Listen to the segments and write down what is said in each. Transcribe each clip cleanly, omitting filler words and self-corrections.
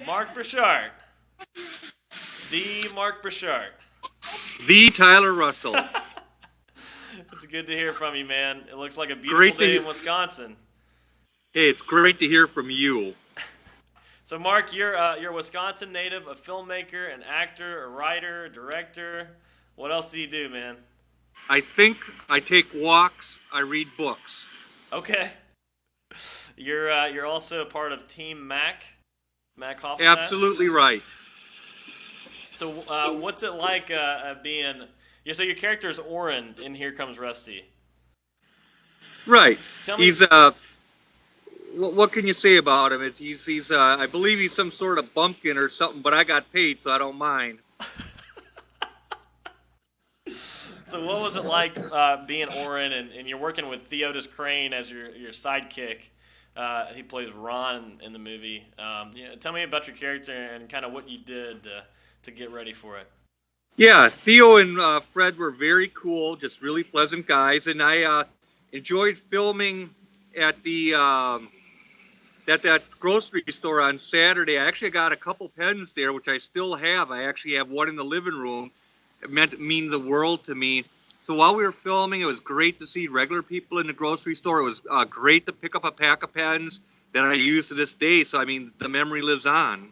Mark Borchardt. The Mark Borchardt. The Tyler Russell. It's good to hear from you, man. It looks like a beautiful day in Wisconsin. Hey, it's great to hear from you. So, Mark, you're a Wisconsin native, a filmmaker, an actor, a writer, a director. What else do you do, man? I think I take walks. I read books. Okay. You're also a part of Team Mac Hoffstadt? Absolutely right. So, what's it like being? So your character is Oren in Here Comes Rusty. Right. Tell me, He's what can you say about him? He's I believe he's some sort of bumpkin or something, but I got paid, so I don't mind. So what was it like being Oren, and you're working with Theodis Crane as your sidekick? He plays Ron in the movie. Tell me about your character and kind of what you did to get ready for it. Yeah, Theo and Fred were very cool, just really pleasant guys, and I enjoyed filming at that grocery store on Saturday. I actually got a couple pens there, which I still have. I actually have one in the living room. It means the world to me. So while we were filming, it was great to see regular people in the grocery store. It was great to pick up a pack of pens that I use to this day. So, I mean, the memory lives on.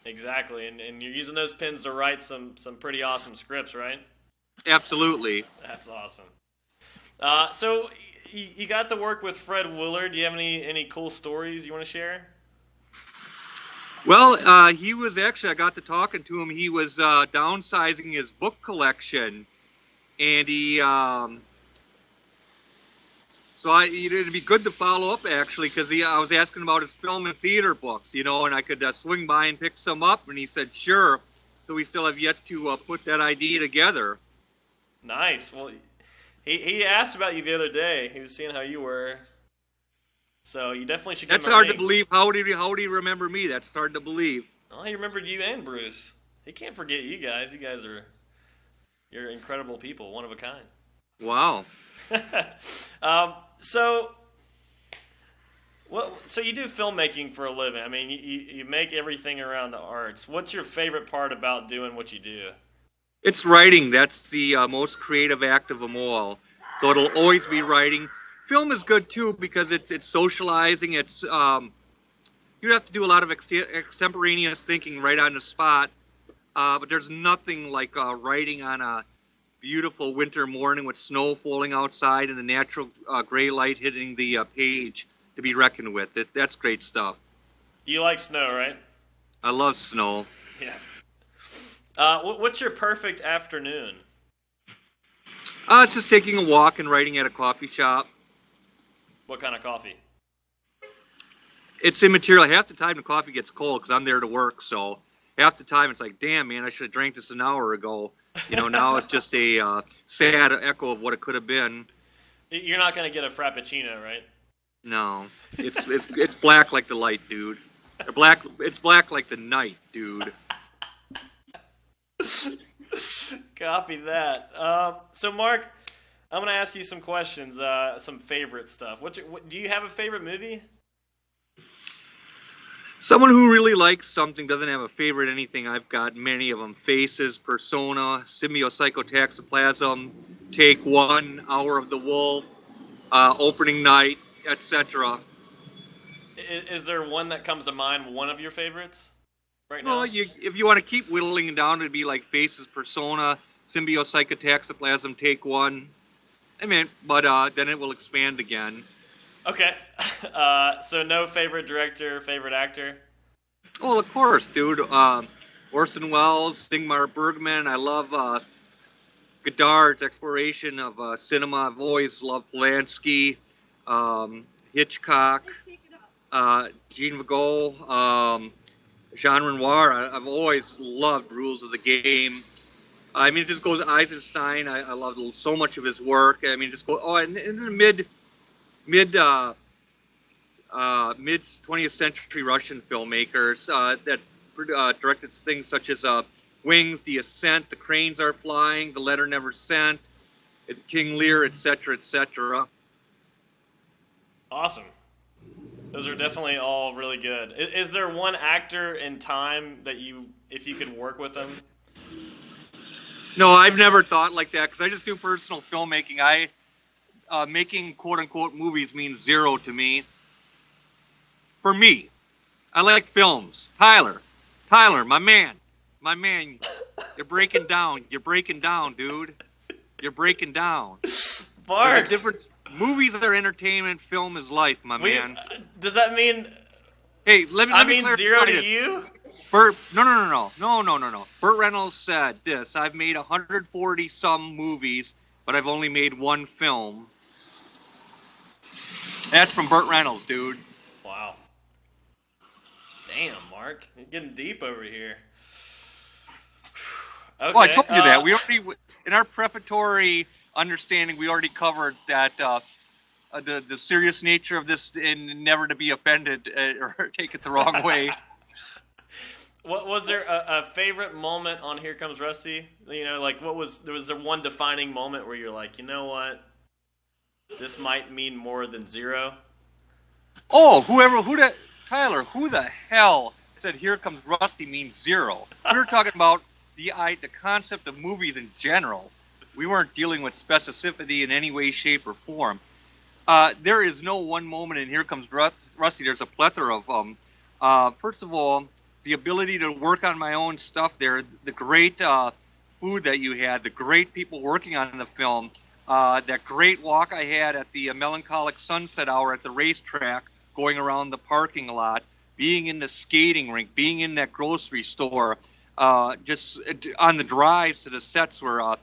Exactly. And you're using those pens to write some pretty awesome scripts, right? Absolutely. That's awesome. So you got to work with Fred Willard. Do you have any cool stories you want to share? Well, he was actually, I got to talking to him. He was downsizing his book collection, and it'd be good to follow up actually, because I was asking about his film and theater books, and I could swing by and pick some up, and he said sure. So we still have yet to put that idea together. Nice. Well, he asked about you the other day. He was seeing how you were. So you definitely should give him a ring. That's hard to believe. How did he remember me? That's hard to believe. Oh, he remembered you and Bruce. He can't forget you guys. You guys you're incredible people, one of a kind. Wow. So you do filmmaking for a living. I mean, you make everything around the arts. What's your favorite part about doing what you do? It's writing. That's the most creative act of them all. So it'll always be writing. Film is good too because it's socializing. It's you have to do a lot of extemporaneous thinking right on the spot. But there's nothing like writing on a beautiful winter morning with snow falling outside and the natural gray light hitting the page to be reckoned with. That's great stuff. You like snow, right? I love snow. Yeah. What's your perfect afternoon? It's just taking a walk and writing at a coffee shop. What kind of coffee? It's immaterial. Half the time the coffee gets cold because I'm there to work. So half the time it's like, damn, man, I should have drank this an hour ago. Now it's just a sad echo of what it could have been. You're not going to get a Frappuccino, right? No. It's black like the light, dude. It's black like the night, dude. Copy that. So, Mark, I'm going to ask you some questions, some favorite stuff. Do you have a favorite movie? Someone who really likes something doesn't have a favorite anything. I've got many of them. Faces, Persona, Symbiocytotoxoplasm, Take One, Hour of the Wolf, Opening Night, etc. Is there one that comes to mind, one of your favorites right now? Well, if you want to keep whittling it down, it'd be like Faces, Persona, Symbiocytotoxoplasm, Take One. I mean, but then it will expand again. Okay. So no favorite director, favorite actor? Oh, of course, dude. Orson Welles, Ingmar Bergman. I love Godard's exploration of cinema. I've always loved Polanski, Hitchcock, Jean Vigo, Jean Renoir. I've always loved Rules of the Game. I mean, it just goes Eisenstein. I love so much of his work. I mean, just go. Oh, and in the mid 20th century Russian filmmakers that directed things such as Wings, The Ascent, The Cranes Are Flying, The Letter Never Sent, King Lear, etc., etc. Awesome. Those are definitely all really good. Is there one actor in time that if you could work with them? No, I've never thought like that because I just do personal filmmaking. Making quote unquote movies means zero to me. For me, I like films. Tyler, my man, you're breaking down. You're breaking down, dude. You're breaking down. Mark, Difference. Movies are entertainment. Film is life, my man. Does that mean? Hey, let me mean clarify zero to this. you? Burt, no. Burt Reynolds said this: I've made 140 some movies, but I've only made one film. That's from Burt Reynolds, dude. Wow. Damn, Mark, you're getting deep over here. Okay, Well, I told you that. We already, in our prefatory understanding, we already covered that the serious nature of this and never to be offended or take it the wrong way. What was there a favorite moment on Here Comes Rusty? You know, like was there one defining moment where you're like, you know what, this might mean more than zero? Oh, Tyler, who the hell said Here Comes Rusty means zero? We were talking about the concept of movies in general. We weren't dealing with specificity in any way, shape, or form. There is no one moment in Here Comes Rusty. There's a plethora of them. First of all, the ability to work on my own stuff there, the great food that you had, the great people working on the film, that great walk I had at the melancholic sunset hour at the racetrack, going around the parking lot, being in the skating rink, being in that grocery store, just on the drives to the sets were,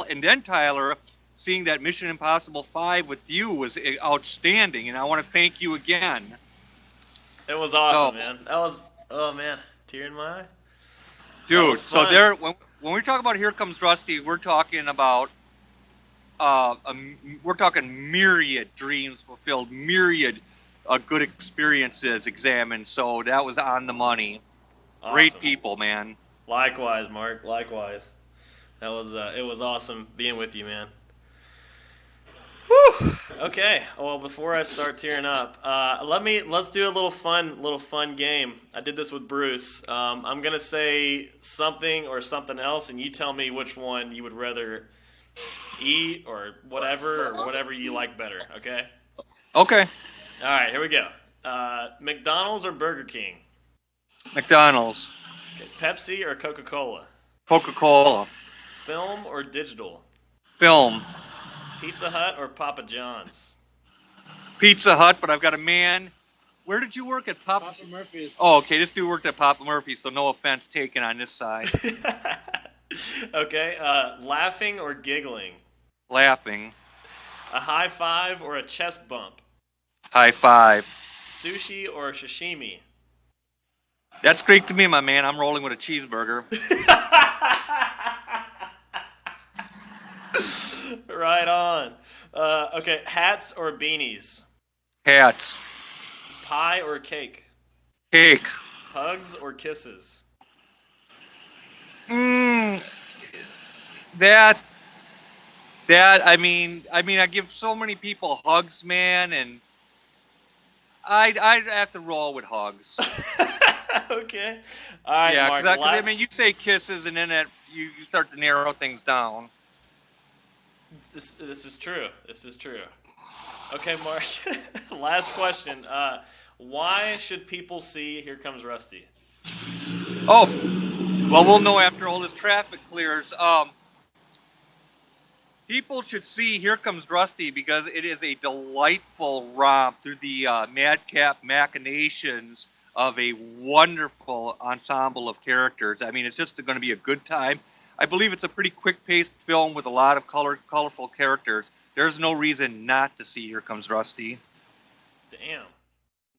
and then Tyler, seeing that Mission Impossible 5 with you was outstanding, and I want to thank you again. It was awesome, man. That was, oh man, tear in my eye. Dude, so when we talk about Here Comes Rusty, we're talking about myriad dreams fulfilled, myriad good experiences examined. So that was on the money. Awesome. Great people, man. Likewise, Mark. Likewise. That was it was awesome being with you, man. Whew. Okay. Well, before I start tearing up, let's do a little fun game. I did this with Bruce. I'm gonna say something or something else, and you tell me which one you would rather eat or whatever you like better. Okay. Okay. All right. Here we go. McDonald's or Burger King? McDonald's. Okay. Pepsi or Coca-Cola? Coca-Cola. Film or digital? Film. Pizza Hut or Papa John's? Pizza Hut, but I've got a man. Where did you work at Papa Murphy's? Oh, okay. This dude worked at Papa Murphy's, so no offense taken on this side. Okay. Laughing or giggling? Laughing. A high five or a chest bump? High five. Sushi or sashimi? That's Greek to me, my man. I'm rolling with a cheeseburger. Right on. Okay, hats or beanies? Hats. Pie or cake? Cake. Hugs or kisses? I mean, I give so many people hugs, man, and I'd have to roll with hugs. Okay. All right, yeah, Mark. I mean, you say kisses, and then you start to narrow things down. This is true. This is true. Okay, Mark. Last question. Why should people see Here Comes Rusty? Oh, well, we'll know after all this traffic clears. People should see Here Comes Rusty because it is a delightful romp through the madcap machinations of a wonderful ensemble of characters. I mean, it's just going to be a good time. I believe it's a pretty quick-paced film with a lot of colorful characters. There's no reason not to see Here Comes Rusty. Damn.